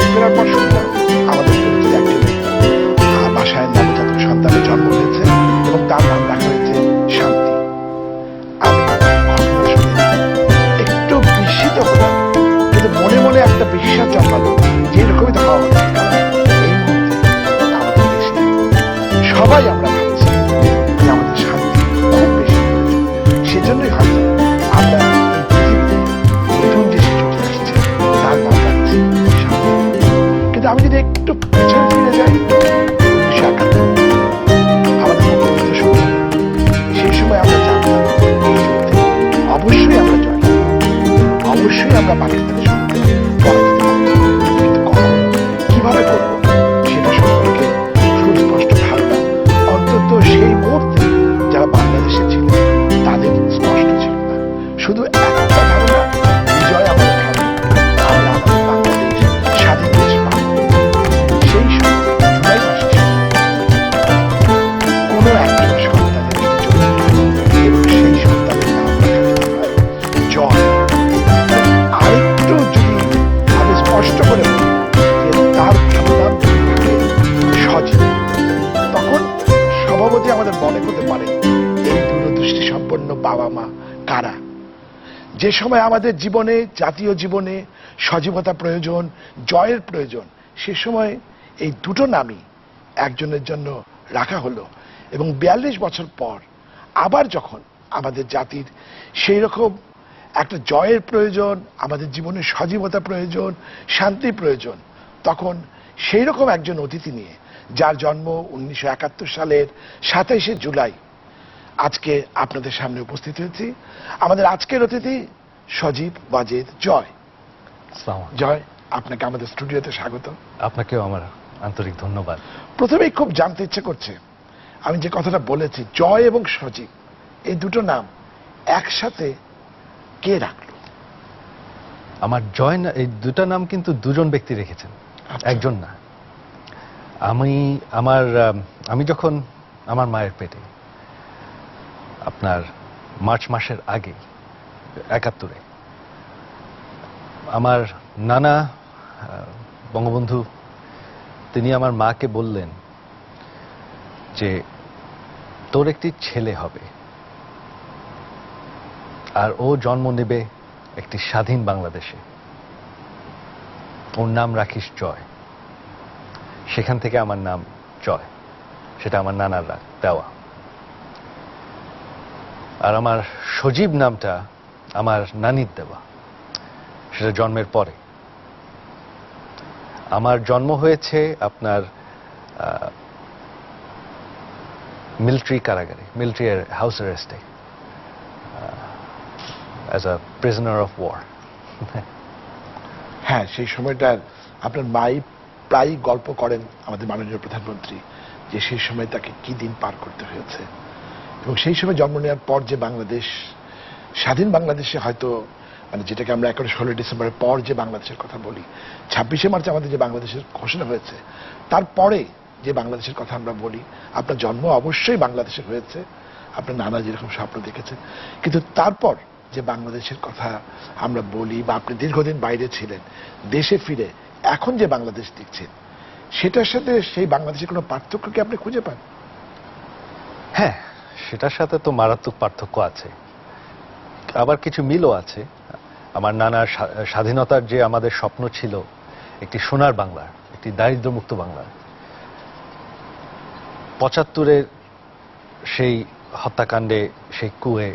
বাড়ি ফেরার পর শুনলাম আমাদের পরিচিত একজনের বাসায় নবজাতক সন্তানের জন্ম হয়েছে এবং তার নাম রাখা হয়েছে শান্তি। আমি ঘটনা শুনে একটু বিস্মিত হলাম, কিন্তু মনে মনে একটা বিশ্বাস জন্মালো যে এরকমই তো হওয়া উচিত। কারণ এই মুহূর্তে আমাদের দেশে সবাই আমরা ভাবছি যে আমাদের শান্তি খুব বেশি প্রয়োজন। সেজন্যই হয়তো আমরা এই পৃথিবীতে নতুন যে শিশুটি আসছে তার নাম রাখছি শান্তি। কিন্তু আমি যদি একটু পেছনে ফিরে যাই, 1971 আমাদের মুক্তিযুদ্ধ শুরু হলো। সেই সময় আমরা জানতাম এই যুদ্ধে অবশ্যই আমরা জয় করব, অবশ্যই আমরা পাকিস্তানের সঙ্গে পরাজিত করব, কিন্তু কখন কিভাবে করব সেটা সম্পর্কে সুস্পষ্ট ধারণা অন্তত সেই মুহূর্তে যারা বাংলাদেশে ছিলেন তাদের স্পষ্ট ছিল না। শুধু একটা ধারণা, বিজয় আমাদের হবে, আমরা আমাদের বাংলাদেশ স্বাধীন দেশ পাব। সেই সময় জুলাই মাসে কোনো একজন সন্তানের যদি জন্ম হয় এবং সেই সন্তানের নাম রাখা যদি হয় জয়, আরেকটু যদি আমি স্পষ্ট করে বলি যে তার ভালো নাম যদি থাকে সজীব, তখন স্বভাবতই আমাদের মনে হতে পারে এই দূরদৃষ্টি সম্পন্ন বাবা মা কারা। যে সময় আমাদের জীবনে, জাতীয় জীবনে সজীবতা প্রয়োজন, জয়ের প্রয়োজন, সে সময় এই দুটো নামই একজনের জন্য রাখা হলো। এবং 42 বছর পর আবার যখন আমাদের জাতির সেই রকম একটা জয়ের প্রয়োজন, আমাদের জীবনে সজীবতা প্রয়োজন, শান্তি প্রয়োজন, তখন সেই রকম একজন অতিথি নিয়ে, যার জন্ম 1971 সালের 27শে জুলাই, আজকে আপনাদের সামনে উপস্থিত হয়েছি। আমাদের আজকের অতিথি সজীব ওয়াজেদ জয়। জয়, আপনাকে আমাদের স্টুডিওতে স্বাগত। আপনাকেও আমার আন্তরিক ধন্যবাদ। প্রথমেই খুব জানতে ইচ্ছে করছে, আমি যে কথাটা বলেছি জয় এবং সজীব এই দুটো নাম একসাথে কে রাখলো? আমার জয় না, এই দুটা নাম কিন্তু দুজন ব্যক্তি রেখেছেন, একজন না। আমি যখন আমার মায়ের পেটে আপনার মার্চ মাসের আগে 71-এ আমার নানা বঙ্গবন্ধু তিনি আমার মাকে বললেন যে তোর একটি ছেলে হবে আর ও জন্ম নেবে একটি স্বাধীন বাংলাদেশে, ওর নাম রাখিস জয়। সেখান থেকে আমার নাম জয়, সেটা আমার নানার দেওয়া। আর আমার সজীব নামটা আমার নানির দেওয়া, সেটা জন্মের পরে। আমার জন্ম হয়েছে আপনার মিলিটারি কারাগারে, মিলিটারি হাউস অ্যারেস্টে, as a prisoner of war. হ্যাঁ, সেই সময়টা আপনার মাই প্রায় গল্প করেন আমাদের মাননীয় প্রধানমন্ত্রী যে সেই সময় তাকে কি দিন পার করতে হয়েছে। এবং সেই সময় জন্ম নেওয়ার পর যে বাংলাদেশ, স্বাধীন বাংলাদেশে হয়তো মানে যেটাকে আমরা 16 ডিসেম্বরের পর যে বাংলাদেশের কথা বলি, 26শে মার্চ আমাদের যে বাংলাদেশের ঘোষণা হয়েছে, তারপরে যে বাংলাদেশের কথা আমরা বলি, আপনার জন্ম অবশ্যই বাংলাদেশে হয়েছে, আপনার নানা যেরকম স্বপ্ন দেখেছেন, কিন্তু তারপর যে বাংলাদেশের কথা আমরা বলি বা আপনি দীর্ঘদিন বাইরে ছিলেন, দেশে ফিরে এখন যে বাংলাদেশ দেখছেন, সেটার সাথে সেই বাংলাদেশের কোনো পার্থক্য কি আপনি খুঁজে পান? হ্যাঁ, সেটার সাথে তো মারাত্মক পার্থক্য আছে, আবার কিছু মিলও আছে। আমার নানার স্বাধীনতার যে আমাদের স্বপ্ন ছিল একটি সোনার বাংলার, একটি দারিদ্র্যমুক্ত বাংলার, 75-এর সেই হত্যাকাণ্ডে, সেই কুয়ে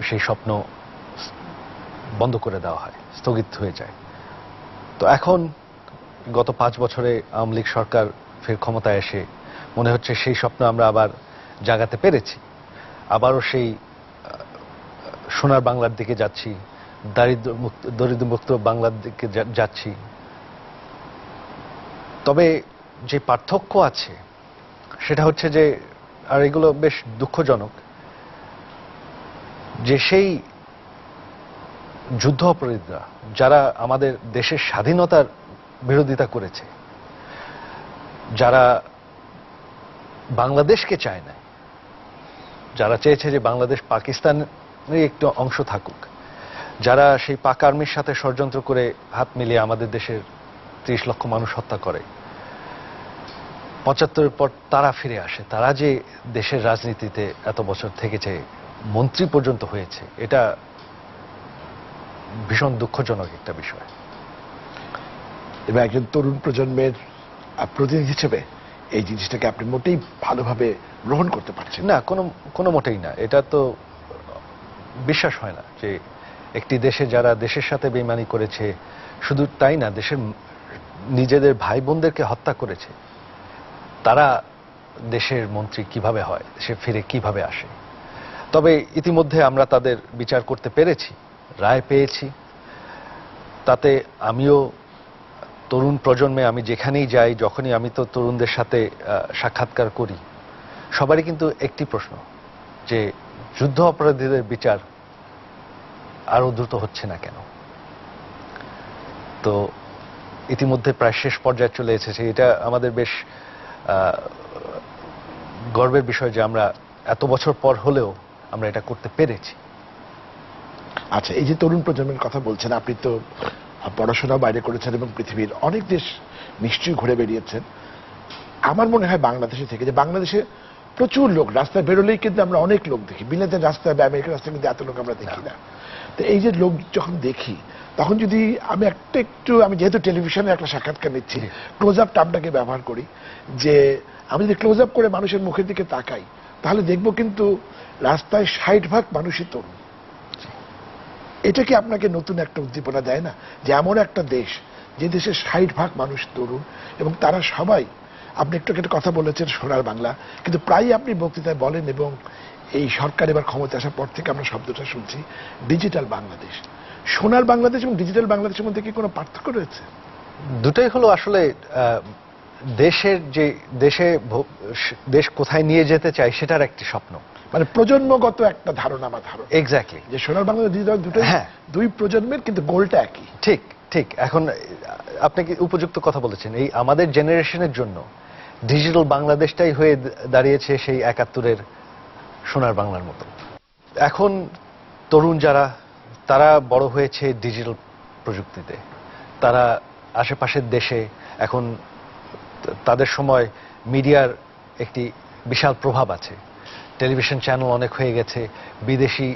সেই স্বপ্ন বন্ধ করে দেওয়া হয়, স্থগিত হয়ে যায়। তো এখন গত 5 বছরে আওয়ামী লীগ সরকার ফের ক্ষমতায় এসে মনে হচ্ছে সেই স্বপ্ন আমরা আবার জাগাতে পেরেছি, আবারও সেই সোনার বাংলার দিকে যাচ্ছি, দরিদ্রমুক্ত বাংলার দিকে যাচ্ছি। তবে যে পার্থক্য আছে সেটা হচ্ছে যে, আর এগুলো বেশ দুঃখজনক, যে সেই যুদ্ধ অপরাধীরা যারা আমাদের দেশের স্বাধীনতার বিরোধিতা করেছে, যারা বাংলাদেশকে চায় না, যারা চেয়েছে যে বাংলাদেশ পাকিস্তানের একটু অংশ থাকুক, যারা সেই পাক আর্মির সাথে ষড়যন্ত্র করে হাত মিলিয়ে আমাদের দেশের 30 লক্ষ মানুষ হত্যা করে, 75-এর পর তারা ফিরে আসে, তারা যে দেশের রাজনীতিতে এত বছর থেকেছে, মন্ত্রী পর্যন্ত হয়েছে, এটা ভীষণ দুঃখজনক একটা বিষয়। এবং একজন তরুণ প্রজন্মের প্রতিনিধি হিসেবে এই জিনিসটাকে আপনি মোটেই ভালোভাবে গ্রহণ করতে পারছেন না, কোনো মোটেই না। এটা তো বিশ্বাস হয় না যে একটি দেশে যারা দেশের সাথে বেইমানি করেছে, শুধু তাই না, দেশের নিজেদের ভাই বোনদেরকে হত্যা করেছে, তারা দেশের মন্ত্রী কিভাবে হয়, সে ফিরে কিভাবে আসে। তবে ইতিমধ্যে আমরা তাদের বিচার করতে পেরেছি, রায় পেয়েছি। তাতে আমিও তরুণ প্রজন্মে, আমি যেখানেই যাই, যখনই আমি তো তরুণদের সাথে সাক্ষাৎকার করি, সবারই কিন্তু একটি প্রশ্ন যে যুদ্ধ অপরাধীদের বিচার আরো দ্রুত হচ্ছে না কেন। তো ইতিমধ্যে প্রায় শেষ পর্যায়ে চলে এসেছে। এটা আমাদের বেশ গর্বের বিষয় যে আমরা এত বছর পর হলেও আমরা এটা করতে পেরেছি। আচ্ছা, এই যে তরুণ প্রজন্মের কথা বলছেন, আপনি তো পড়াশোনা বাইরে করেছেন এবং পৃথিবীর অনেক দেশ নিশ্চয়ই ঘুরে বেরিয়েছেন। আমার মনে হয় বাংলাদেশে থেকে, যে বাংলাদেশে প্রচুর লোক, রাস্তায় বেরোলেই কিন্তু আমরা অনেক লোক দেখি, বিলেতের রাস্তায় বা আমেরিকার রাস্তায় কিন্তু এত লোক আমরা দেখি না। তো এই যে লোক যখন দেখি, তখন যদি আমি আমি যেহেতু টেলিভিশনে একটা সাক্ষাৎকার নিচ্ছি, ক্লোজ আপ টার্মটাকে ব্যবহার করি, যে আমি যদি ক্লোজ আপ করে মানুষের মুখের দিকে তাকাই, তাহলে দেখবো কিন্তু রাস্তায় 60% মানুষই তরুণ। এটা কি আপনাকে নতুন একটা উদ্দীপনা দেয় না, যে এমন একটা দেশ, যে দেশে 60% মানুষ তরুণ, এবং তারা সবাই, আপনি একটু একটা কথা বলেছেন সোনার বাংলা, কিন্তু প্রায়ই আপনি বক্তৃতায় বলেন, এবং এই সরকার এবার ক্ষমতা আসার পর থেকে আমরা শব্দটা শুনছি, ডিজিটাল বাংলাদেশ। সোনার বাংলাদেশ এবং ডিজিটাল বাংলাদেশের মধ্যে কি কোনো পার্থক্য রয়েছে? দুটোই হলো আসলে দেশের যে দেশ কোথায় নিয়ে যেতে চাই সেটার একটি স্বপ্ন, মানে প্রজন্মগত একটা ধারণা বা ধারণা। এক্স্যাক্টলি, যে সোনার বাংলাদেশ ডিজিটাল দুটোই, হ্যাঁ, দুই প্রজন্মের, কিন্তু গোলটা একই। ঠিক ঠিক। এখন আপনি কি উপযুক্ত কথা বলেছেন, এই আমাদের জেনারেশনের জন্য ডিজিটাল বাংলাদেশটাই হয়ে দাঁড়িয়েছে সেই 71-এর সোনার বাংলার মতো। এখন তরুণ যারা, তারা বড় হয়েছে ডিজিটাল প্রযুক্তিতে, তারা আশেপাশের দেশে, এখন তাদের সময় মিডিয়ার একটি বিশাল প্রভাব আছে, টেলিভিশন চ্যানেল অনেক হয়ে গেছে, বিদেশি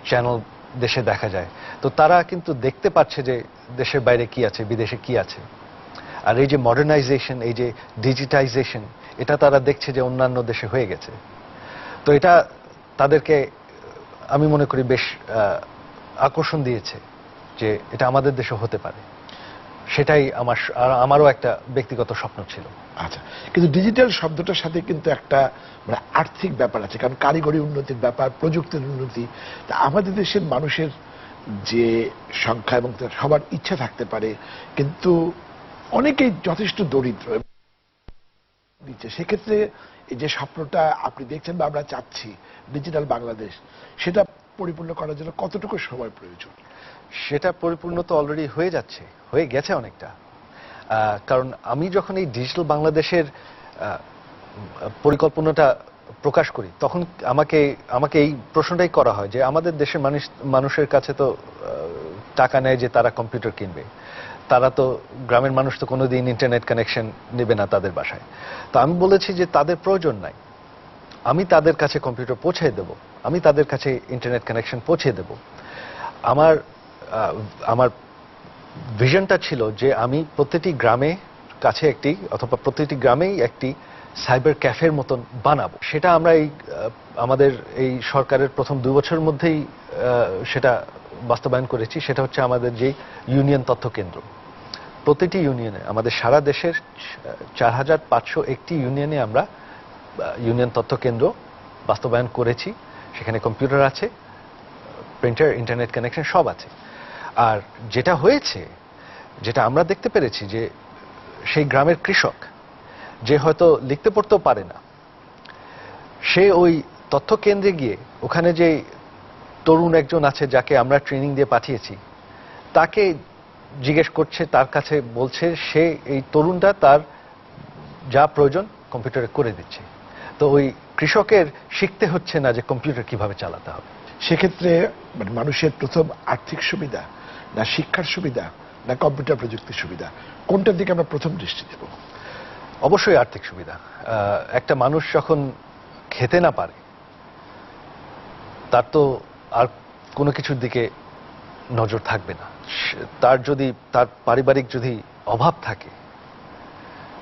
চ্যানেল দেশে দেখা যায়, তো তারা কিন্তু দেখতে পাচ্ছে যে দেশের বাইরে কি আছে, বিদেশে কি আছে। আর এই যে মডার্নাইজেশন, এই যে ডিজিটাইজেশন, এটা তারা দেখছে যে অন্যান্য দেশে হয়ে গেছে। তো এটা তাদেরকে আমি মনে করি বেশ আকর্ষণ দিয়েছে যে এটা আমাদের দেশে হতে পারে। সেটাই আমারও একটা ব্যক্তিগত স্বপ্ন ছিল। আচ্ছা, কিন্তু ডিজিটাল শব্দটার সাথে কিন্তু একটা মানে আর্থিক ব্যাপার আছে, কারণ কারিগরি উন্নতির ব্যাপার, প্রযুক্তির উন্নতি। তা আমাদের দেশের মানুষের যে সংখ্যা, এবং সবার ইচ্ছা থাকতে পারে, কিন্তু অনেকেই যথেষ্ট দরিদ্র দিচ্ছে, সেক্ষেত্রে এই যে স্বপ্নটা আপনি দেখছেন বা আমরা চাচ্ছি ডিজিটাল বাংলাদেশ, সেটা পরিপূর্ণ করার জন্য কতটুকু সময় প্রয়োজন? সেটা পরিপূর্ণ তো অলরেডি হয়ে যাচ্ছে, হয়ে গেছে অনেকটা। কারণ আমি যখন এই ডিজিটাল বাংলাদেশের পরিকল্পনাটা প্রকাশ করি, তখন আমাকে এই প্রশ্নটাই করা হয় যে আমাদের দেশের মানুষের কাছে তো টাকা নেয় যে তারা কম্পিউটার কিনবে, তারা তো, গ্রামের মানুষ তো কোনোদিন ইন্টারনেট কানেকশন নেবে না তাদের বাসায়। তো আমি বলেছি যে তাদের প্রয়োজন নাই, আমি তাদের কাছে কম্পিউটার পৌঁছে দেব, আমি তাদের কাছে ইন্টারনেট কানেকশন পৌঁছে দেব। আমার ভিশনটা ছিল যে আমি প্রতিটি গ্রামে কাছে একটি, অথবা প্রতিটি গ্রামেই একটি সাইবার ক্যাফের মতন বানাবো। সেটা আমরা আমাদের এই সরকারের প্রথম 2 বছরের মধ্যেই সেটা বাস্তবায়ন করেছি। সেটা হচ্ছে আমাদের যে ইউনিয়ন তথ্য কেন্দ্র, প্রতিটি ইউনিয়নে, আমাদের সারা দেশের 4501টি ইউনিয়নে আমরা ইউনিয়ন তথ্য কেন্দ্র বাস্তবায়ন করেছি। সেখানে কম্পিউটার আছে, প্রিন্টার, ইন্টারনেট কানেকশন সব আছে। আর যেটা হয়েছে, যেটা আমরা দেখতে পেরেছি, যে সেই গ্রামের কৃষক, যে হয়তো লিখতে পড়তেও পারে না, সে ওই তথ্য কেন্দ্রে গিয়ে, ওখানে যে তরুণ একজন আছে যাকে আমরা ট্রেনিং দিয়ে পাঠিয়েছি, তাকে জিজ্ঞেস করছে, তার কাছে বলছে, সে, এই তরুণটা তার যা প্রয়োজন কম্পিউটারে করে দিচ্ছে। তো ওই কৃষকের শিখতে হচ্ছে না যে কম্পিউটার কিভাবে চালাতে হবে। সেক্ষেত্রে মানে মানুষের প্রথম আর্থিক সুবিধা, না শিক্ষার সুবিধা, না কম্পিউটার প্রযুক্তির সুবিধা, কোনটার দিকে আমরা প্রথম দৃষ্টি দেব? অবশ্যই আর্থিক সুবিধা। একটা মানুষ যখন খেতে না পারে, তার তো আর কোনো কিছুর দিকে নজর থাকবে না। তার যদি তার পারিবারিক যদি অভাব থাকে,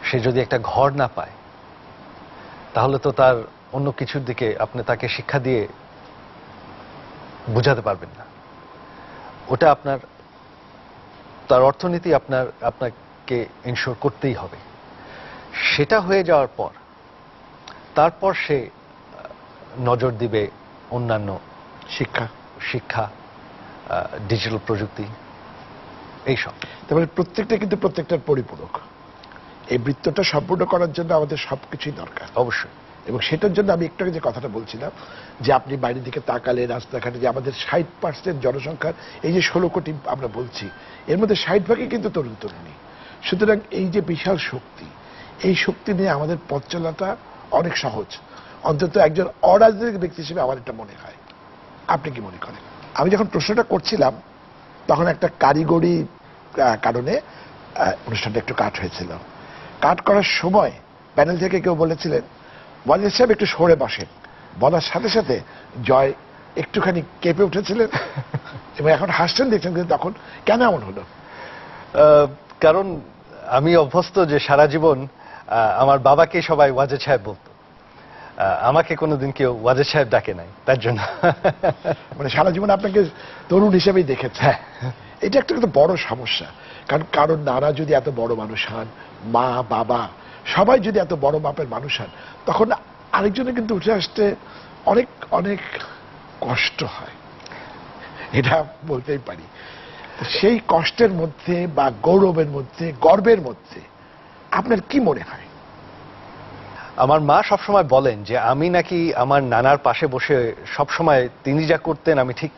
সে যদি একটা ঘর না পায়, তাহলে তো তার অন্য কিছুর দিকে আপনি তাকে শিক্ষা দিয়ে বুঝাতে পারবেন না। ওটা আপনার, তার অর্থনীতি আপনাকে ইনশোর করতেই হবে। সেটা হয়ে যাওয়ার পর তারপর সে নজর দিবে অন্যান্য শিক্ষা, ডিজিটাল প্রযুক্তি, এইসব। তারপরে প্রত্যেকটা কিন্তু প্রত্যেকটার পরিপূরক। এই বৃত্তটা সম্পূর্ণ করার জন্য আমাদের সবকিছুই দরকার, অবশ্যই। এবং সেটার জন্য আমি একটু আগে যে কথাটা বলছিলাম, যে আপনি বাইরের দিকে তাকালে রাস্তাঘাটে যে আমাদের 60% জনসংখ্যার এই যে 16 কোটি আমরা বলছি, এর মধ্যে 60 ভাগই কিন্তু তরুণ তরুণী। সুতরাং এই যে বিশাল শক্তি, এই শক্তি নিয়ে আমাদের পথ চলাটা অনেক সহজ, অন্তত একজন অরাজনৈতিক ব্যক্তি হিসেবে আমার এটা মনে হয়। আপনি কি মনে করেন? আমি যখন প্রশ্নটা করছিলাম তখন একটা কারিগরি কারণে অনুষ্ঠানটা একটু কাট হয়েছিল। কাট করার সময় প্যানেল থেকে কেউ বলেছিলেন, ওয়াজেদ সাহেব একটু সরে বসেন। বলার সাথে সাথে জয় একটুখানি কেঁপে উঠেছিলেন এবং এখন হাসছেন দেখছেন, কিন্তু তখন কেন এমন হলো? কারণ আমি অভ্যস্ত যে সারা জীবন আমার বাবাকে সবাই ওয়াজেদ সাহেব বলতো, আমাকে কোনোদিন কেউ ওয়াজেদ সাহেব ডাকে নাই, তার জন্য। মানে সারা জীবন আপনাকে তরুণ হিসেবেই দেখেছে। এটা একটা কিন্তু বড় সমস্যা, কারণ নানা যদি এত বড় মানুষ হন, মা বাবা সবাই যদি এত বড় মাপের মানুষ হন, তখন আরেকজনে কিন্তু উঠে আসতে অনেক অনেক কষ্ট হয়, এটা বলতেই পারি। সেই কষ্টের মধ্যে বা গৌরবের মধ্যে, গর্বের মধ্যে আপনার কি মনে হয়? আমার মা সবসময় বলেন যে আমি নাকি আমার নানার পাশে বসে সবসময় তিনি যা করতেন আমি ঠিক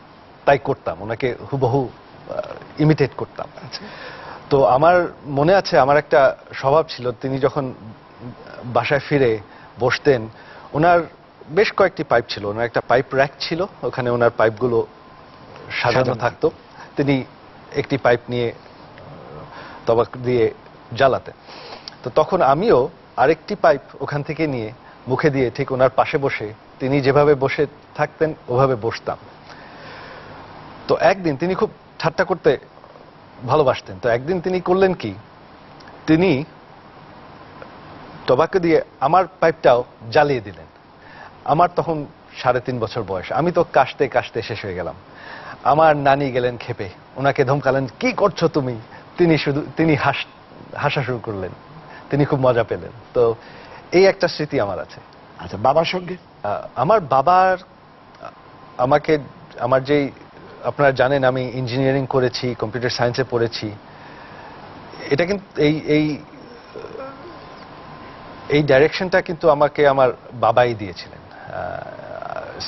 তাই করতাম, ওনাকে হুবহু ইমিটেট করতাম। তো আমার মনে আছে, আমার একটা স্বভাব ছিল, তিনি যখন বাসায় ফিরে বসতেন, ওনার বেশ কয়েকটি পাইপ ছিল, ওনার একটা পাইপ র্যাক ছিল, ওখানে ওনার পাইপগুলো সাজানো থাকতো। তিনি একটি পাইপ নিয়ে তবাক দিয়ে জ্বালাতেন। তো তখন আমিও আরেকটি পাইপ ওখান থেকে নিয়ে মুখে দিয়ে ঠিক ওনার পাশে বসে তিনি যেভাবে বসে থাকতেন ওভাবে বসতাম। তো একদিন তিনি খুব ঠাট্টা করতে ভালোবাসতেন। তো একদিন তিনি করলেন কি, তিনি টবাকো দিয়ে আমার পাইপটাও জ্বালিয়ে দিলেন। আমার তখন 3.5 বছর বয়স, আমি তো কাশতে কাশতে শেষ হয়ে গেলাম। আমার নানি গেলেন খেপে, ওনাকে ধমকালেন, কি করছো তুমি? তিনি হাসা শুরু করলেন, তিনি খুব মজা পেলেন। তো এই একটা স্মৃতি আমার আছে। আচ্ছা, বাবার সঙ্গে? আমার বাবার আমাকে, আমার যেই, আপনারা জানেন আমি ইঞ্জিনিয়ারিং করেছি, কম্পিউটার সায়েন্সে পড়েছি, এটা কিন্তু এই ডাইরেকশনটা কিন্তু আমাকে আমার বাবাই দিয়েছিলেন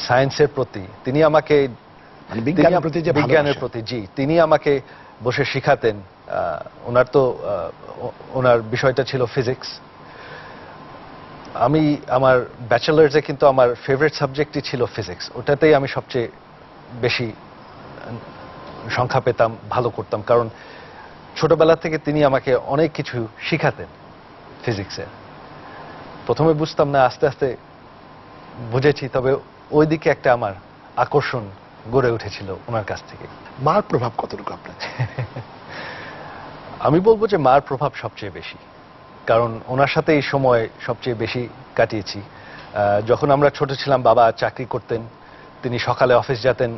সায়েন্সের প্রতি। তিনি আমাকে বিজ্ঞানের প্রতি, জি, তিনি আমাকে বসে শিখাতেন। ওনার বিষয়টা ছিল ফিজিক্স। আমি আমার ব্যাচেলার্সে কিন্তু আমার ফেভারিট সাবজেক্টই ছিল ফিজিক্স। ওটাতেই আমি সবচেয়ে বেশি সংখ্যা পেতাম, ভালো করতাম, কারণ ছোটবেলা থেকে তিনি আমাকে অনেক কিছু শিখাতেন ফিজিক্সের। প্রথমে বুঝতাম না, আস্তে আস্তে বুঝেছি। তবে ওই দিকে একটা আমার আকর্ষণ গড়ে উঠেছিল ওনার কাছ থেকে। মার প্রভাব কতটুকু আপনার? আমি বলবো যে মার প্রভাব সবচেয়ে বেশি, কারণ ওনার সাথে এই সময় সবচেয়ে বেশি কাটিয়েছি। যখন আমরা ছোট ছিলাম বাবা চাকরি করতেন, তিনি সকালে অফিস যেতেন,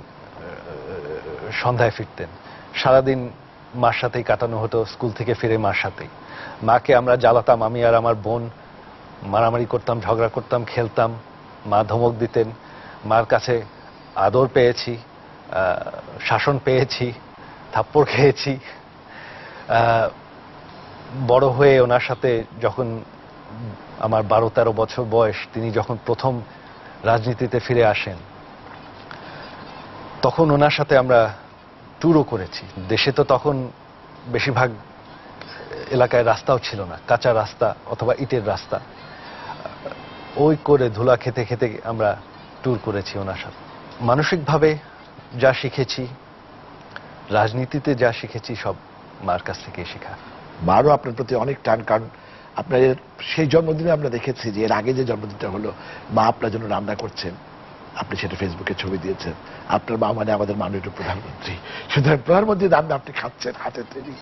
সন্ধ্যায় ফিরতেন। সারাদিন মার সাথেই কাটানো হতো, স্কুল থেকে ফিরে মার সাথেই। মাকে আমরা জ্বালাতাম, আমি আর আমার বোন মারামারি করতাম, ঝগড়া করতাম, খেলতাম। মা ধমক দিতেন। মার কাছে আদর পেয়েছি, শাসন পেয়েছি, থাপ্পড় খেয়েছি। বড় হয়ে ওনার সাথে যখন আমার 12-13 বছর বয়স, তিনি যখন প্রথম রাজনীতিতে ফিরে আসেন, তখন ওনার সাথে আমরা ট্যুরও করেছি। দেশে তো তখন বেশিরভাগ এলাকায় রাস্তাও ছিল না, কাঁচা রাস্তা অথবা ইটের রাস্তা। ওই করে ধুলা খেতে খেতে আমরা ট্যুর করেছি ওনার সাথে। মানসিকভাবে যা শিখেছি, রাজনীতিতে যা শিখেছি, সব মার কাছ থেকে শেখা। মারও আপনার প্রতি অনেক টান, কারণ আপনার সেই জন্মদিনে আমরা দেখেছি যে এর আগে যে জন্মদিনটা হলো মা আপনার জন্য রান্না করছেন, আপনি সেটা ফেসবুকে ছবি দিয়েছেন। আপনার মা মানে আমাদের মাননীয় প্রধানমন্ত্রী, সুতরাং প্রধানমন্ত্রীর রান্না আপনি খাচ্ছেন হাতে তৈরি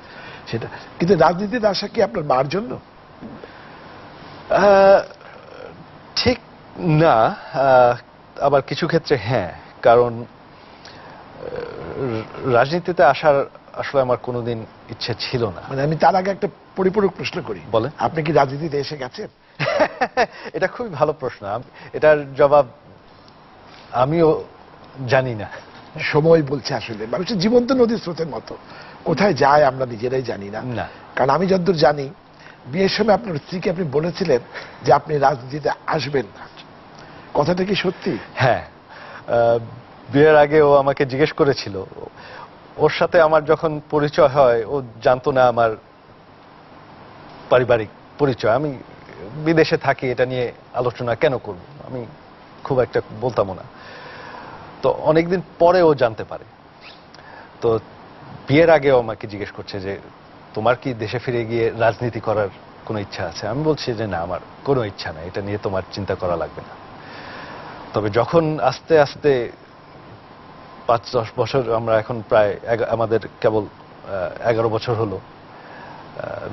সেটা। কিন্তু রাজনীতিতে আসা কি আপনার মার জন্য? ঠিক না, আবার কিছু ক্ষেত্রে হ্যাঁ, কারণ রাজনীতিতে আসার আসলে আমার কোনোদিন ইচ্ছে ছিল না। মানে আমি তার আগে একটা পরিপূরক প্রশ্ন করি, বলেন। আপনি কি রাজনীতিতে এসে গেছেন? এটা খুবই ভালো প্রশ্ন, এটার জবাব আমিও জানি না। সময় বলছে আসলে, মানুষের জীবন্ত নদীর স্রোতের মতো, কোথায় যায় আমরা নিজেরাই জানি না। কারণ আমি যতদূর জানি বিয়ের সময় আপনার স্ত্রীকে আপনি বলেছিলেন যে আপনি রাজনীতিতে আসবেন না, কথাটা কি সত্যি? হ্যাঁ, বিয়ের আগে ও আমাকে জিজ্ঞেস করেছিল। ওর সাথে আমার যখন পরিচয় হয় ও জানতো না আমার পারিবারিক পরিচয়। আমি বিদেশে থাকি, এটা নিয়ে আলোচনা কেন করব, আমি খুব একটা বলতাম না। তো অনেকদিন পরে ও জানতে পারে। তো বিয়ের আগে ও আমাকে জিজ্ঞেস করছে যে তোমার কি দেশে ফিরে গিয়ে রাজনীতি করার কোনো ইচ্ছা আছে? আমি বলছি যে না, আমার কোনো ইচ্ছা নাই, এটা নিয়ে তোমার চিন্তা করা লাগবে না। তবে যখন আস্তে আস্তে 5-10 বছর, আমরা এখন প্রায় আমাদের কেবল 11 বছর হলো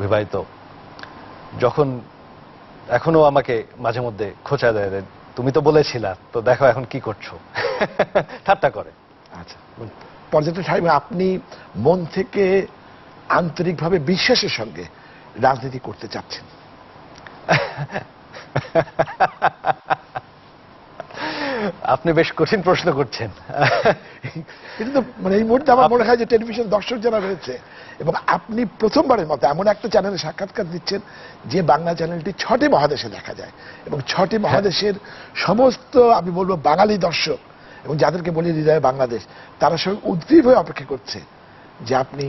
বিবাহিত, যখন এখনো আমাকে মাঝে মধ্যে খোঁচা দেয়, তুমি তো বলেছিলা, তো দেখো এখন কি করছো, ঠাট্টা করে। আচ্ছা, পর্যাপ্ত সাহেব, আপনি মন থেকে আন্তরিকভাবে বিশ্বাসের সঙ্গে রাজনীতি করতে চাচ্ছেন? আপনি বেশ কঠিন প্রশ্ন করছেন। কিন্তু মানে এই মুহূর্তে আমার মনে হয় যে টেলিভিশন দর্শক যারা রয়েছে, এবং আপনি প্রথমবারের মতো এমন একটা চ্যানেলে সাক্ষাৎকার দিচ্ছেন যে বাংলা চ্যানেলটি 6টি মহাদেশে দেখা যায়, এবং 6টি মহাদেশের সমস্ত আমি বলবো বাঙালি দর্শক, এবং যাদেরকে বলি হৃদয়ে বাংলাদেশ, তারা সব উদ্গ্রীব হয়ে অপেক্ষা করছে যে আপনি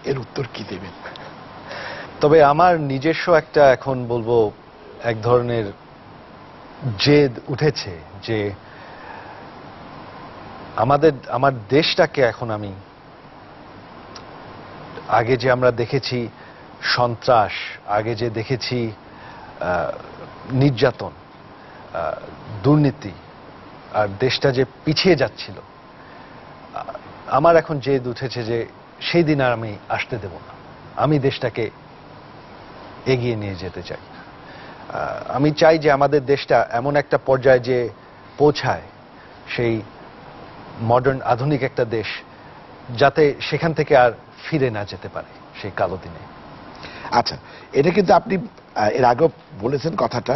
এর উত্তর কি দেবেন। তবে আমার নিজস্ব একটা, এখন বলবো, এক ধরনের জেদ উঠেছে যে আমার দেশটাকে এখন আমি, আগে যে আমরা দেখেছি সন্ত্রাস, আগে যে দেখেছি নির্যাতন, দুর্নীতি, আর দেশটা যে পিছিয়ে যাচ্ছিল, আমার এখন জেদ উঠেছে যে সেই দিন আর আমি আসতে দেব না। আমি দেশটাকে এগিয়ে নিয়ে যেতে চাই। আমি চাই যে আমাদের দেশটা এমন একটা পর্যায়ে যে পৌঁছায়, সেই মডার্ন আধুনিক একটা দেশ, যাতে সেখান থেকে আর ফিরে না যেতে পারে সেই কালো দিনে। আচ্ছা, এটা কিন্তু আপনি এর আগেও বলেছেন কথাটা,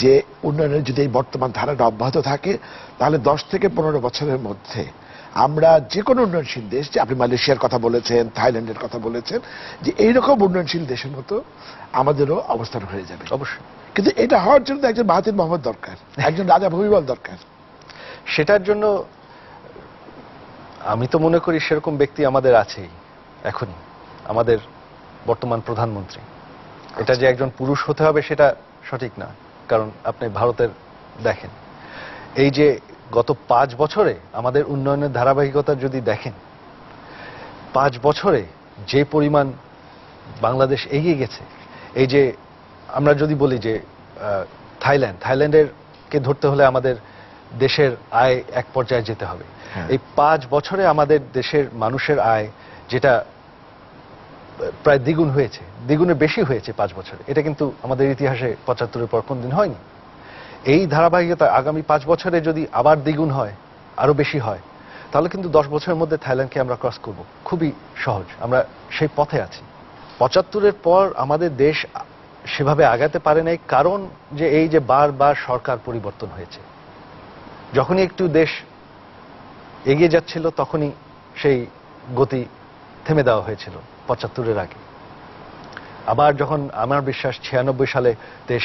যে উন্নয়নের যদি এই বর্তমান ধারাটা অব্যাহত থাকে, তাহলে 10 থেকে 15 বছরের মধ্যে আমরা যে কোনো উন্নয়নশীল দেশ, যে আপনি মালয়েশিয়ার কথা বলেছেন, থাইল্যান্ডের কথা বলেছেন, যে এইরকম উন্নয়নশীল দেশের মতো আমাদেরও অবস্থান হয়ে যাবে। অবশ্যই। কিন্তু এটা হওয়ার জন্য একজন মাহাথির মোহাম্মদ দরকার, একজন রাজা ভবিবল দরকার। সেটার জন্য আমি তো মনে করি সেরকম ব্যক্তি আমাদের আছেই এখনই, আমাদের বর্তমান প্রধানমন্ত্রী। এটা যে একজন পুরুষ হতে হবে সেটা সঠিক না, কারণ আপনি ভারতের দেখেন, এই যে গত 5 বছরে আমাদের উন্নয়নের ধারাবাহিকতা যদি দেখেন, 5 বছরে যে পরিমাণ বাংলাদেশ এগিয়ে গেছে, এই যে আমরা যদি বলি যে থাইল্যান্ডের কে ধরতে হলে আমাদের দেশের আয় এক পর্যায়ে যেতে হবে। এই 5 বছরে আমাদের দেশের মানুষের আয় যেটা প্রায় দ্বিগুণ হয়েছে, দ্বিগুণের বেশি হয়েছে 5 বছরে। এটা কিন্তু আমাদের ইতিহাসে 75-এর পর কোনদিন হয়নি। এই ধারাবাহিকতা আগামী 5 বছরে যদি আবার দ্বিগুণ হয়, আরো বেশি হয়, তাহলে কিন্তু 10 বছরের মধ্যে থাইল্যান্ডকে আমরা ক্রস করব। খুবই সহজ, আমরা সেই পথে আছি। 75-এর পর আমাদের দেশ সেভাবে আগাতে পারে নাই, কারণ যে এই যে বারবার সরকার পরিবর্তন হয়েছে। যখনই একটু দেশ এগিয়ে যাচ্ছিল, তখনই সেই গতি থেমে দেওয়া হয়েছিল 75-এর আগে। আবার যখন আমার বিশ্বাস 96 সালে দেশ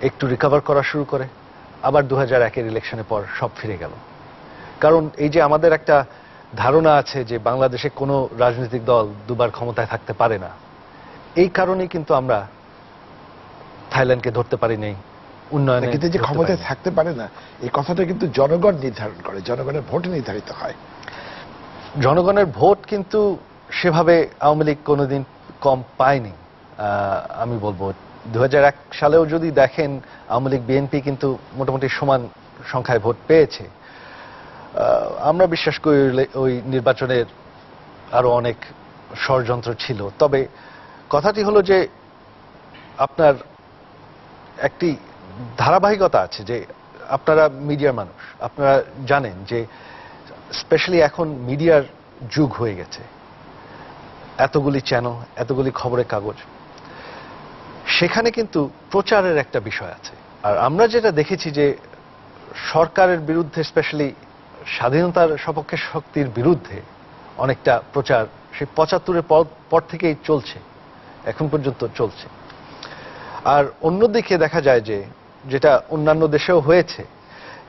একটু রিকভার করা শুরু করে, আবার 2001-এর ইলেকশনের পর সব ফিরে গেল। কারণ এই যে আমাদের একটা ধারণা আছে যে বাংলাদেশে কোনো রাজনৈতিক দল দুবার ক্ষমতায় থাকতে পারে না, এই কারণেই কিন্তু আমরা থাইল্যান্ডকে ধরতে পারি নাই, উন্নয়নে। কিন্তু যে ক্ষমতায় থাকতে পারে না, এই কথাটা কিন্তু জনগণ নির্ধারণ করে, জনগণের ভোটে নির্ধারিত হয়। জনগণের ভোট কিন্তু সেভাবে আওয়ামী লীগ কোনোদিন কম পায়নি আমি বলবো। 2001 সালেও যদি দেখেন আওয়ামী লীগ বিএনপি কিন্তু মোটামুটি সমান সংখ্যায় ভোট পেয়েছে। আমরা বিশ্বাস করি ওই নির্বাচনের আরো অনেক ষড়যন্ত্র ছিল। তবে কথাটি হলো যে আপনার একটি ধারাবাহিকতা আছে, যে আপনারা মিডিয়ার মানুষ, আপনারা জানেন যে স্পেশালি এখন মিডিয়ার যুগ হয়ে গেছে, এতগুলি চ্যানেল, এতগুলি খবরের কাগজ, সেখানে কিন্তু প্রচারের একটা বিষয় আছে। আর আমরা যেটা দেখেছি যে সরকারের বিরুদ্ধে, স্পেশালি স্বাধীনতার সপক্ষে শক্তির বিরুদ্ধে অনেকটা প্রচার সেই 75-এর পর থেকেই চলছে, এখন পর্যন্ত চলছে। আর অন্যদিকে দেখা যায় যে যেটা অন্যান্য দেশেও হয়েছে,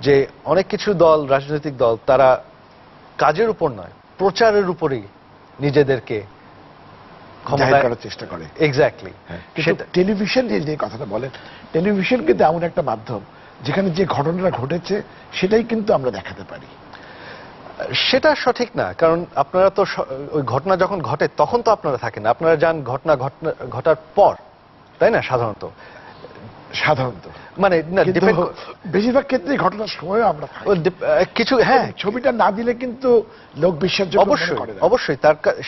যে অনেক কিছু দল, রাজনৈতিক দল, তারা কাজের উপর নয়, প্রচারের উপরেই নিজেদেরকে জাহির করার চেষ্টা করে। এক্স্যাক্টলি। কিন্তু টেলিভিশন যে কথাটা বলেন, টেলিভিশন কিন্তু এমন একটা মাধ্যম যেখানে যে ঘটনাটা ঘটেছে সেটাই কিন্তু আমরা দেখাতে পারি। সেটা সঠিক না, কারণ আপনারা তো ওই ঘটনা যখন ঘটে তখন তো আপনারা থাকেন, আপনারা যান ঘটার পর, তাই না? সাধারণত মানে না, বেশিরভাগ ক্ষেত্রে ঘটনার সময় আমরা কিছু, হ্যাঁ, ছবিটা না দিলে কিন্তু লোক বিশ্বাসযোগ্য মনে করে না। অবশ্যই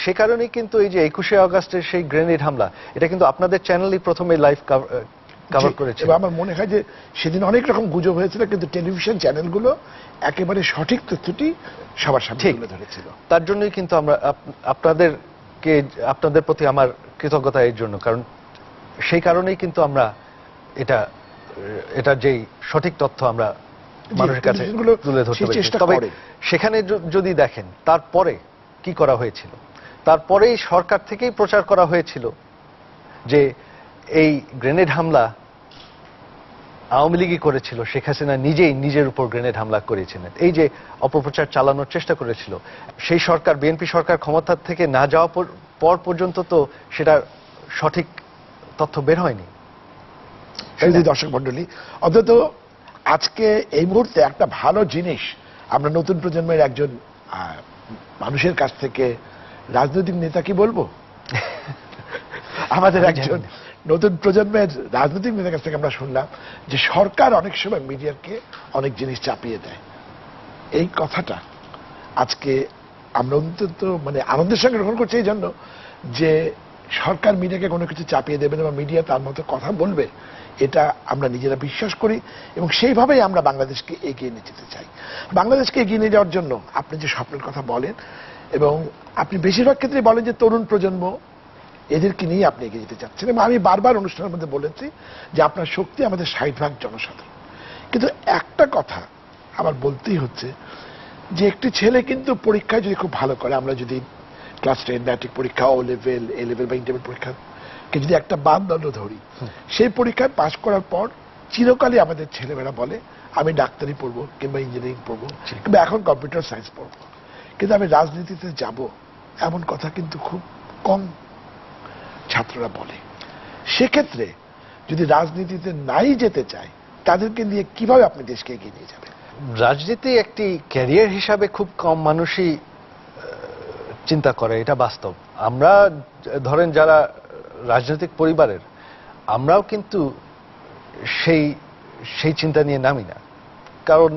সে কারণেই কিন্তু এই যে 21শে আগস্টের সেই গ্রেনেড হামলা, এটা কিন্তু আপনাদের চ্যানেলই প্রথমে লাইভ কভার করেছে। আমার মনে হয় যে সেদিন অনেক রকম গুজব হয়েছিল, কিন্তু টেলিভিশন চ্যানেলগুলো একেবারে সঠিক তথ্যটি সবার সামনে তুলে ধরেছিল। তার জন্যই কিন্তু আমরা আপনাদের প্রতি আমার কৃতজ্ঞতা এর জন্য, কারণ সেই কারণেই কিন্তু আমরা এটা যেই সঠিক তথ্য আমরা মানুষের কাছে তুলে ধরতে পারি। তবে সেখানে যদি দেখেন তারপরে কি করা হয়েছিল, তারপরেই সরকার থেকেই প্রচার করা হয়েছিল যে এই গ্রেনেড হামলা আওয়ামী লীগই করেছিল, শেখ হাসিনা নিজেই নিজের উপর গ্রেনেড হামলা করেছিলেন। এই যে অপপ্রচার চালানোর চেষ্টা করেছিল, সেই সরকার, বিএনপি সরকার ক্ষমতা থেকে না যাওয়া পর পর্যন্ত তো সেটার সঠিক তথ্য বের হয়নি। দর্শক মন্ডলী, অন্তত আজকে এই মুহূর্তে একটা ভালো জিনিস আমরা নতুন প্রজন্মের একজন মানুষের কাছ থেকে, রাজনৈতিক নেতা কি বলবো, আমাদের একজন নতুন প্রজন্মের রাজনৈতিক নেতার কাছ থেকে আমরা শুনলাম যে সরকার অনেক সময় মিডিয়াকে অনেক জিনিস চাপিয়ে দেয়। এই কথাটা আজকে আমরা অন্তত মানে আনন্দের সঙ্গে গ্রহণ করছি, এই জন্য যে সরকার মিডিয়াকে কোনো কিছু চাপিয়ে দেবে না বা মিডিয়া তার মতো কথা বলবে, এটা আমরা নিজেরা বিশ্বাস করি এবং সেইভাবেই আমরা বাংলাদেশকে এগিয়ে নিয়ে যেতে চাই। বাংলাদেশকে এগিয়ে নিয়ে যাওয়ার জন্য আপনি যে স্বপ্নের কথা বলেন, এবং আপনি বেশিরভাগ ক্ষেত্রে বলেন যে তরুণ প্রজন্ম, এদেরকে নিয়ে আপনি এগিয়ে যেতে চাচ্ছেন। এবং আমি বারবার অনুষ্ঠানের মধ্যে বলেছি যে আপনার শক্তি আমাদের 60% জনসাধারণ। কিন্তু একটা কথা আমার বলতেই হচ্ছে যে একটি ছেলে কিন্তু পরীক্ষায় যদি খুব ভালো করে, আমরা যদি ক্লাস 10 ম্যাট্রিক পরীক্ষা, ও লেভেল, এ লেভেল বা ইন্টারমিডিয়েট পরীক্ষাকে যদি একটা মানদণ্ড ধরি, সেই পরীক্ষায় পাশ করার পর চিরকালই আমাদের ছেলেমেয়েরা বলে আমি ডাক্তারি পড়বো কিংবা ইঞ্জিনিয়ারিং পড়বো কিংবা এখন কম্পিউটার সায়েন্স পড়বো, কিন্তু আমি রাজনীতিতে যাব, এমন কথা কিন্তু খুব কম ছাত্ররা বলে। সেক্ষেত্রে যদি রাজনীতিতে নাই যেতে চায়, তাদেরকে নিয়ে কিভাবে আপনি দেশকে এগিয়ে নিয়ে যাবেন? রাজনীতি একটি ক্যারিয়ার হিসাবে খুব কম মানুষই চিন্তা করে, এটা বাস্তব। আমরা ধরেন যারা রাজনৈতিক পরিবারের, আমরাও কিন্তু সেই চিন্তা নিয়ে নামি না, কারণ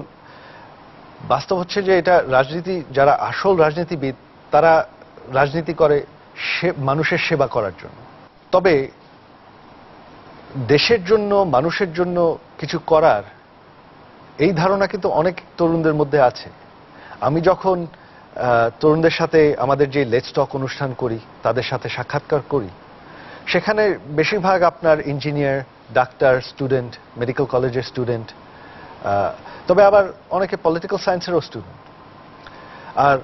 বাস্তব হচ্ছে যে এটা রাজনীতি, যারা আসল রাজনীতিবিদ তারা রাজনীতি করে মানুষের সেবা করার জন্য। তবে দেশের জন্য, মানুষের জন্য কিছু করার এই ধারণা কিন্তু অনেক তরুণদের মধ্যে আছে। আমি যখন তরুণদের সাথে আমাদের যে লেটস টক অনুষ্ঠান করি, তাদের সাথে সাক্ষাৎকার করি, সেখানে বেশিরভাগ আপনার ইঞ্জিনিয়ার, ডাক্তার, স্টুডেন্ট, মেডিকেল কলেজের স্টুডেন্ট, তবে আবার অনেকে পলিটিক্যাল সায়েন্সেরও স্টুডেন্ট। আর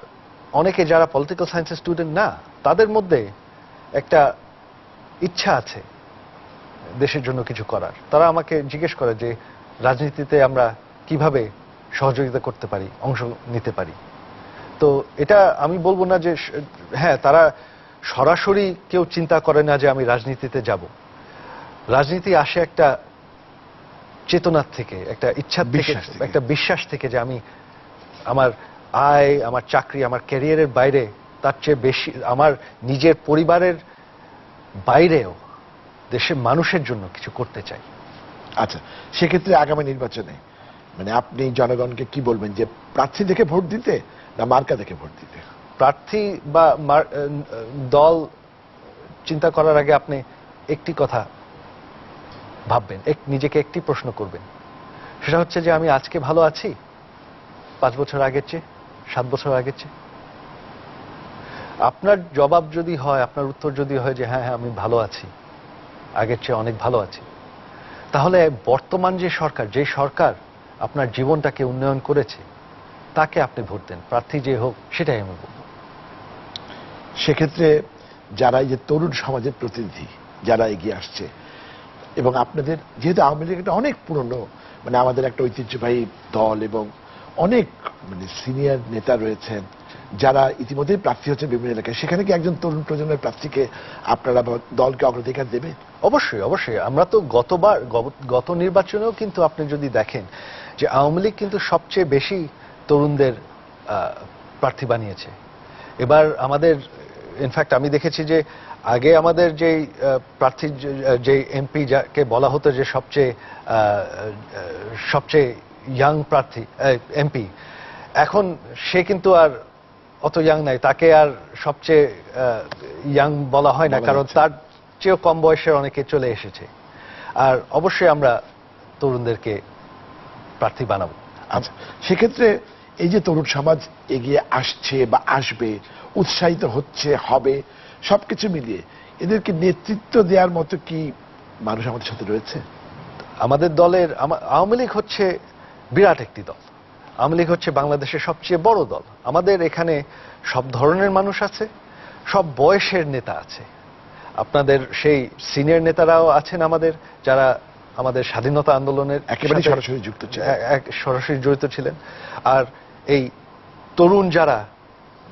অনেকে যারা পলিটিক্যাল সায়েন্সের স্টুডেন্ট না, তাদের মধ্যে একটা ইচ্ছা আছে দেশের জন্য কিছু করার। তারা আমাকে জিজ্ঞেস করে যে রাজনীতিতে আমরা কিভাবে সহযোগিতা করতে পারি, অংশ নিতে পারি। তো এটা আমি বলবো না যে হ্যাঁ, তারা সরাসরি কেউ চিন্তা করে না যে আমি রাজনীতিতে যাব। রাজনীতি আসে একটা চেতনার থেকে, একটা ইচ্ছা থেকে, একটা বিশ্বাস থেকে যে আমি আমার আয়, আমার চাকরি, আমার ক্যারিয়ারের বাইরে তার চেয়ে বেশি আমার নিজের পরিবারের বাইরেও দেশের মানুষের জন্য কিছু করতে চাই। আচ্ছা, সেক্ষেত্রে আগামী নির্বাচনে মানে আপনি জনগণকে কি বলবেন, যে প্রার্থী দেখে ভোট দিতে না মার্কা দেখে ভোট দিতে? প্রার্থী বা দল চিন্তা করার আগে আপনি একটি কথা ভাববেন, নিজেকে একটি প্রশ্ন করবেন, সেটা হচ্ছে যে আমি আজকে ভালো আছি 5 বছর আগের চেয়ে, 7 বছর আগের চেয়ে? আপনার জবাব যদি হয়, আপনার উত্তর যদি হয় যে হ্যাঁ হ্যাঁ আমি ভালো আছি, আগের চেয়ে অনেক ভালো আছি, তাহলে বর্তমান যে সরকার আপনার জীবনটাকে উন্নয়ন করেছে তাকে আপনি ভোট দেন, প্রার্থী যে হোক সেটাই আমি বলব। সেক্ষেত্রে যারা এই যে তরুণ সমাজের প্রতিনিধি যারা এগিয়ে আসছে, এবং আপনাদের যেহেতু আওয়ামী লীগ একটা অনেক পুরনো, মানে আমাদের একটা ঐতিহ্যবাহী দল এবং অনেক মানে সিনিয়র নেতা রয়েছেন যারা ইতিমধ্যেই প্রার্থী হচ্ছেন বিভিন্ন এলাকায়, সেখানে কি একজন তরুণ প্রজন্মের প্রার্থীকে আপনারা দলকে অগ্রাধিকার দেবেন? অবশ্যই অবশ্যই। আমরা তো গত নির্বাচনেও কিন্তু আপনি যদি দেখেন যে আওয়ামী লীগ কিন্তু সবচেয়ে বেশি তরুণদের প্রার্থী বানিয়েছে। এবার আমাদের ইনফ্যাক্ট আমি দেখেছি যে আগে আমাদের যে প্রার্থী যে এমপি যাকে বলা হতো যে সবচেয়ে ইয়াং প্রার্থী এমপি, এখন সে কিন্তু আর অত ইয়াং নাই, তাকে আর সবচেয়ে ইয়াং বলা হয় না, কারণ তার চেয়েও কম বয়সের অনেকে চলে এসেছে। আর অবশ্যই আমরা তরুণদেরকে প্রার্থী বানাবো। আচ্ছা, সেক্ষেত্রে এই যে তরুণ সমাজ এগিয়ে আসছে বা আসবে, উৎসাহিত হচ্ছে, হবে, সবকিছু মিলিয়ে এদেরকে নেতৃত্ব দেওয়ার মতো কি মানুষ আমাদের সাথে রয়েছে? আমাদের দলের আওয়ামী লীগ হচ্ছে বিরাট একটি দল। আওয়ামী লীগ হচ্ছে বাংলাদেশের সবচেয়ে বড় দল। আমাদের এখানে সব ধরনের মানুষ আছে, সব বয়সের নেতা আছে। আপনাদের সেই সিনিয়র নেতারাও আছেন আমাদের, যারা আমাদের স্বাধীনতা আন্দোলনের একেবারে সরাসরি যুক্ত ছিলেন, সরাসরি জড়িত ছিলেন। আর এই তরুণ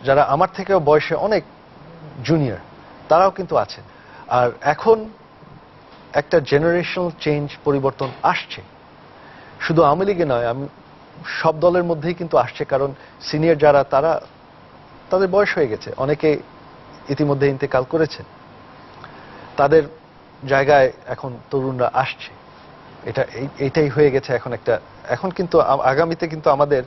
যারা আমার থেকেও বয়সে অনেক জুনিয়র, তারাও কিন্তু আছেন। আর এখন একটা জেনারেশনাল চেঞ্জ, পরিবর্তন আসছে, শুধু আওয়ামী লীগে নয়, আমি সব দলের মধ্যেই কিন্তু আসছে। কারণ সিনিয়র যারা তাদের বয়স হয়ে গেছে, অনেকে ইতিমধ্যে ইন্তেকাল করেছেন, তাদের জায়গায় এখন তরুণরা আসছে। এটাই হয়ে গেছে এখন কিন্তু আগামীতে কিন্তু আমাদের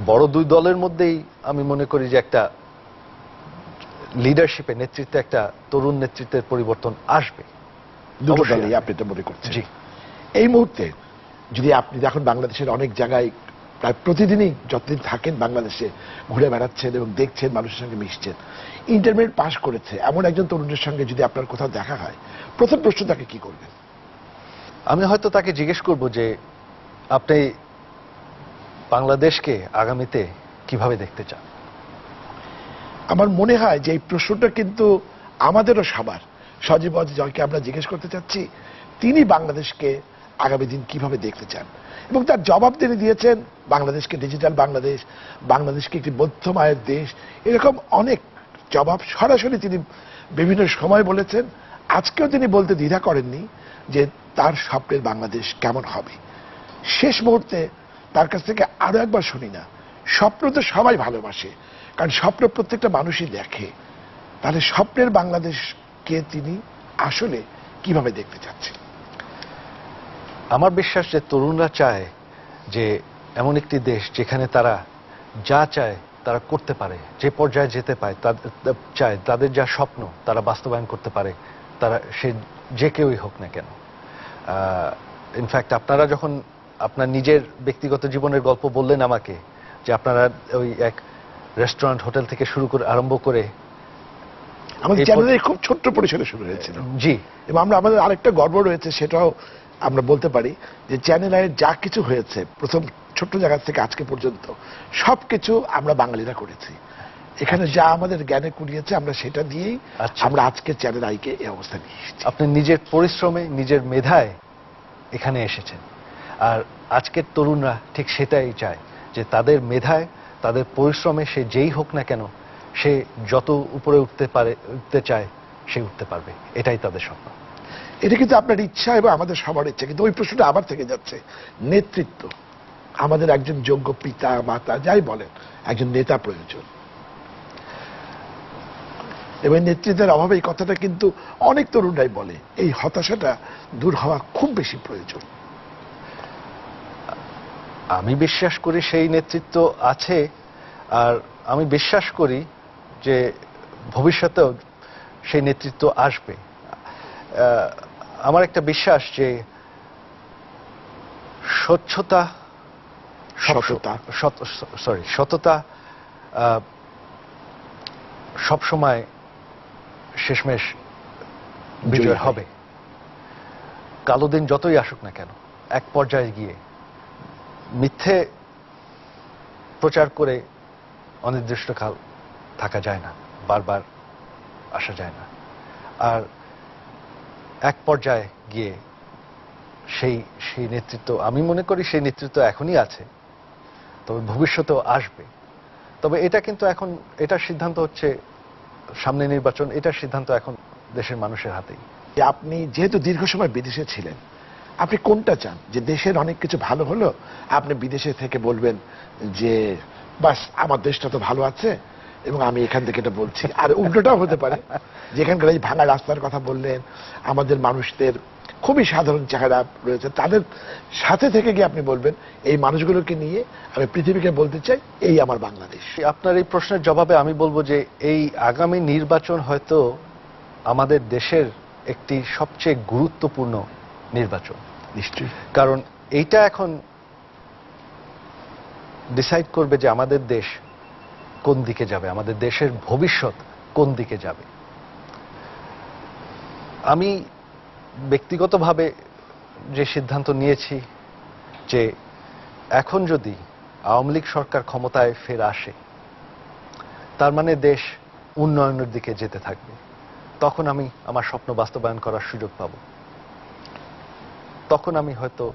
বড় দুই দলের মধ্যেই আমি মনে করি যে একটা লিডারশিপে, নেতৃত্বে একটা তরুণ নেতৃত্বের পরিবর্তন আসবে। দুটো দলই আপনি এটা মনে করছেন? জি। এই মুহূর্তে যদি আপনি দেখুন বাংলাদেশের অনেক জায়গায় প্রায় প্রতিদিনই যতদিন থাকেন বাংলাদেশে ঘুরে বেড়াচ্ছেন এবং দেখছেন, মানুষের সঙ্গে মিশছেন, ইন্টারমিডিয়েট পাস করেছে এমন একজন তরুণের সঙ্গে যদি আপনার কোথাও দেখা হয়, প্রথম প্রশ্ন তাকে কি করবেন? আমি হয়তো তাকে জিজ্ঞেস করব যে আপনি বাংলাদেশকে আগামীতে কিভাবে দেখতে চান? আমার মনে হয় যে এই প্রশ্নটা কিন্তু আমাদেরও সবার, সজীব জয়কে আমরা জিজ্ঞেস করতে চাচ্ছি তিনি বাংলাদেশকে আগামী দিন কিভাবে দেখতে চান, এবং তার জবাব তিনি দিয়েছেন বাংলাদেশকে ডিজিটাল বাংলাদেশ, বাংলাদেশকে একটি মধ্যম আয়ের দেশ, এরকম অনেক জবাব সরাসরি তিনি বিভিন্ন সময় বলেছেন। আজকেও তিনি বলতে দ্বিধা করেননি যে তার স্বপ্নের বাংলাদেশ কেমন হবে। শেষ মুহূর্তে তার কাছ থেকে আরো একবার শুনি না, স্বপ্ন তো সবাই ভালোবাসে, কারণ স্বপ্ন প্রত্যেকটা মানুষই দেখে, তাহলে স্বপ্নের বাংলাদেশকে তিনি আসলে কিভাবে দেখতে চাচ্ছেন? আমার বিশ্বাস যে তরুণরা চায় যে এমন একটি দেশ যেখানে তারা যা চায় তারা করতে পারে, যে পর্যায়ে যেতে পায়, চায় তাদের যা স্বপ্ন তারা বাস্তবায়ন করতে পারে, তারা সে যে কেউই হোক না কেন। ইনফ্যাক্ট আপনারা যখন আপনার নিজের ব্যক্তিগত জীবনের গল্প বললেন আমাকে, যে আপনারা ওই এক রেস্টুরেন্ট, হোটেল থেকে শুরু করে আরম্ভ করে আমাদের চ্যানেলে খুব ছোট্ট পরিসরে শুরু হয়েছিল। জি। এবং আমাদের আরেকটা গর্ব রয়েছে, সেটাও আমরা বলতে পারি যে চ্যানেল আয়ের যা কিছু হয়েছে প্রথম ছোট্ট জায়গা থেকে আজকে পর্যন্ত সবকিছু আমরা বাঙালিরা করেছি। এখানে যা আমাদের জ্ঞানে কুড়িয়েছে আমরা সেটা দিয়েই আমরা আজকে চ্যানেল আইকে এই অবস্থা নিয়ে এসেছি। আপনি নিজের পরিশ্রমে, নিজের মেধায় এখানে এসেছেন। আর আজকের তরুণরা ঠিক সেটাই চায়, যে তাদের মেধায়, তাদের পরিশ্রমে সে যেই হোক না কেন, সে যত উপরে উঠতে চায় সে উঠতে পারবে, এটাই তাদের স্বপ্ন। এটা কিন্তু আপনার ইচ্ছা এবং আমাদের সবার ইচ্ছা, কিন্তু ওই প্রশ্নটা আবার থেকে যাচ্ছে, নেতৃত্ব। আমাদের একজন যোগ্য পিতা, মাতা, যাই বলেন, একজন নেতা প্রয়োজন। এবং নেতৃত্বের অভাবে এই কথাটা কিন্তু অনেক তরুণরাই বলে। এই হতাশাটা দূর হওয়া খুব বেশি প্রয়োজন। আমি বিশ্বাস করি সেই নেতৃত্ব আছে, আর আমি বিশ্বাস করি যে ভবিষ্যতেও সেই নেতৃত্ব আসবে। আমার একটা বিশ্বাস যে সততা সবসময় শেষমেশ বিজয় হবে। কালো দিন যতই আসুক না কেন, এক পর্যায়ে গিয়ে মিথ্যে প্রচার করে অনির্দিষ্টকাল থাকা যায় না, বারবার আসা যায় না। আর এক পর্যায়ে গিয়ে সেই নেতৃত্ব, আমি মনে করি সেই নেতৃত্ব এখনই আছে, তবে ভবিষ্যতেও আসবে। তবে এটা কিন্তু এখন, এটার সিদ্ধান্ত হচ্ছে সামনে নির্বাচন, এটার সিদ্ধান্ত এখন দেশের মানুষের হাতেই। আপনি যেহেতু দীর্ঘ সময় বিদেশে ছিলেন, আপনি কোনটা চান? যে দেশের অনেক কিছু ভালো হলো, আপনি বিদেশে থেকে বলবেন যে বাস আমার দেশটা তো ভালো আছে এবং আমি এখান থেকে এটা বলছি, আর উল্টোটাও হতে পারে, যেখানকার এই ভাঙা রাস্তার কথা বললেন, আমাদের মানুষদের খুবই সাধারণ চেহারা রয়েছে, তাদের সাথে থেকে গিয়ে আপনি বলবেন এই মানুষগুলোকে নিয়ে আমি পৃথিবীকে বলতে চাই এই আমার বাংলাদেশ। আপনার এই প্রশ্নের জবাবে আমি বলবো যে এই আগামী নির্বাচন হয়তো আমাদের দেশের একটি সবচেয়ে গুরুত্বপূর্ণ নির্বাচন। নিশ্চয়ই। কারণ এইটা এখন ডিসাইড করবে যে আমাদের দেশ কোন দিকে যাবে, আমাদের দেশের ভবিষ্যৎ কোন দিকে যাবে। আমি ব্যক্তিগতভাবে যে সিদ্ধান্ত নিয়েছি যে এখন যদি আওয়ামী লীগ সরকার ক্ষমতায় ফের আসে, তার মানে দেশ উন্নয়নের দিকে যেতে থাকবে। তখন আমি আমার স্বপ্ন বাস্তবায়ন করার সুযোগ পাব। তখন আমি হয়তো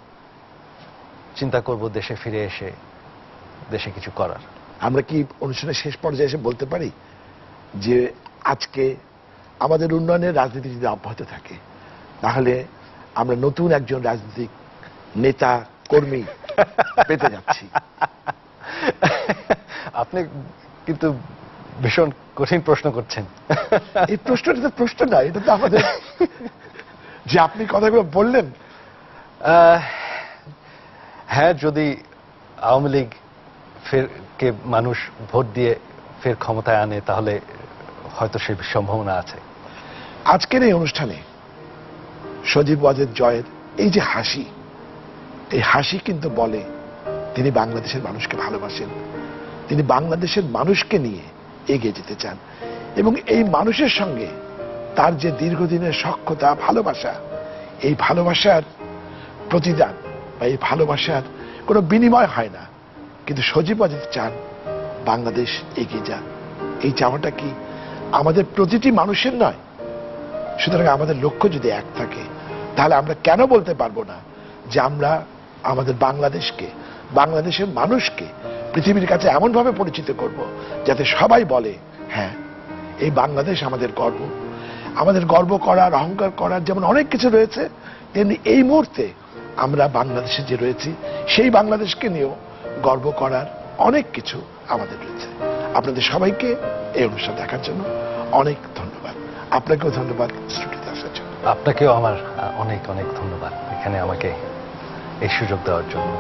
চিন্তা করব দেশে ফিরে এসে দেশে কিছু করার। আমরা কি অনুষ্ঠানের শেষ পর্যায়ে এসে বলতে পারি যে আজকে আমাদের উন্নয়নের রাজনীতি যদি অব্যাহত থাকে, তাহলে আমরা নতুন একজন রাজনৈতিক নেতা কর্মী পেতে যাচ্ছি? আপনি কিন্তু ভীষণ কঠিন প্রশ্ন করছেন। এই প্রশ্নটা তো প্রশ্ন না, এটা তো আমাদের যে আপনি কথাগুলো বললেন। হ্যাঁ, যদি আওয়ামী লীগ ফেরকে মানুষ ভোট দিয়ে ফের ক্ষমতায় আনে, তাহলে হয়তো সেই সম্ভাবনা আছে। আজকের এই অনুষ্ঠানে সজীব ওয়াজেদ জয়ের এই যে হাসি, এই হাসি কিন্তু বলে তিনি বাংলাদেশের মানুষকে ভালোবাসেন, তিনি বাংলাদেশের মানুষকে নিয়ে এগিয়ে যেতে চান, এবং এই মানুষের সঙ্গে তার যে দীর্ঘদিনের সখ্যতা, ভালোবাসা, এই ভালোবাসার প্রতিদান বা এই ভালোবাসার কোনো বিনিময় হয় না। কিন্তু সজীব ওয়াজেদ চান বাংলাদেশ এগিয়ে যাক। এই চাওয়াটা কি আমাদের প্রতিটি মানুষের নয়? সুতরাং আমাদের লক্ষ্য যদি এক থাকে, তাহলে আমরা কেন বলতে পারবো না যে আমরা আমাদের বাংলাদেশকে, বাংলাদেশের মানুষকে পৃথিবীর কাছে এমনভাবে পরিচিত করব যাতে সবাই বলে হ্যাঁ, এই বাংলাদেশ আমাদের গর্ব। আমাদের গর্ব করার, অহংকার করার যেমন অনেক কিছু রয়েছে, তেমনি এই মুহূর্তে আমরা বাংলাদেশে যে রয়েছি সেই বাংলাদেশকে নিয়েও গর্ব করার অনেক কিছু আমাদের রয়েছে। আপনাদের সবাইকে এই অনুষ্ঠান দেখার জন্য অনেক ধন্যবাদ। আপনাকেও ধন্যবাদ স্টুডিওতে আসার জন্য। আপনাকেও আমার অনেক অনেক ধন্যবাদ এখানে আমাকে এই সুযোগ দেওয়ার জন্য।